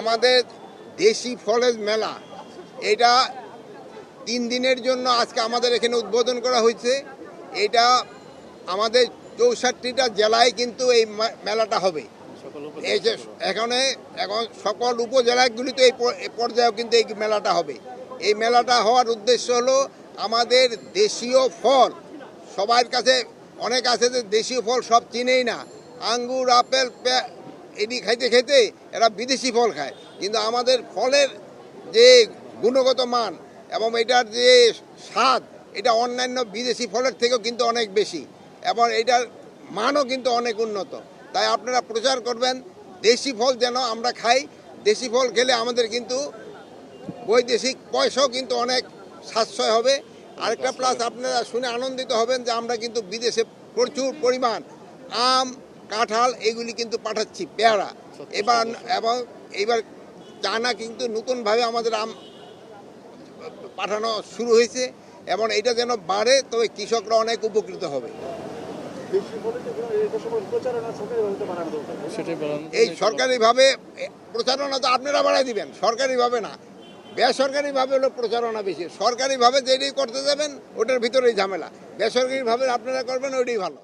আমাদের দেশি ফলের মেলা, এটা 3 দিনের জন্য আজকে আমাদের এখানে উদ্বোধন করা হয়েছে। এটা আমাদের 64টা জেলায় কিন্তু এই মেলাটা হবে। এই যে এখন সকল উপজেলাগুলিতে এই পর্যায়েও কিন্তু এই মেলাটা হবে। এই মেলাটা হওয়ার উদ্দেশ্য হলো আমাদের দেশীয় ফল, সবার কাছে অনেক আছে যে দেশীয় ফল সব চিনেই না, আঙ্গুর আপেল এটি খাইতে খেতে এরা বিদেশি ফল খায়, কিন্তু আমাদের ফলের যে গুণগত মান এবং এটার যে স্বাদ, এটা অন্যান্য বিদেশি ফলের থেকেও কিন্তু অনেক বেশি এবং এটার মানও কিন্তু অনেক উন্নত। তাই আপনারা প্রচার করবেন দেশি ফল যেন আমরা খাই। দেশি ফল খেলে আমাদের কিন্তু বৈদেশিক পয়সাও কিন্তু অনেক সাশ্রয় হবে। আরেকটা প্লাস, আপনারা শুনে আনন্দিত হবেন যে আমরা কিন্তু বিদেশে প্রচুর পরিমাণ আম, কাঁঠাল এগুলি কিন্তু পাঠাচ্ছি, পেয়ারা এবার চায়না কিন্তু নতুনভাবে আমাদের আম পাঠানো শুরু হয়েছে এবং এটা যেন বাড়ে, তবে কৃষকরা অনেক উপকৃত হবে। এই সরকারিভাবে প্রচারণা তো আপনারা বাড়াই দিবেন, সরকারিভাবে না, বেসরকারিভাবে হলো প্রচারণা বেশি। সরকারিভাবে যেটাই করতে যাবেন ওটার ভিতরেই ঝামেলা, বেসরকারিভাবে আপনারা করবেন ওইটাই ভালো।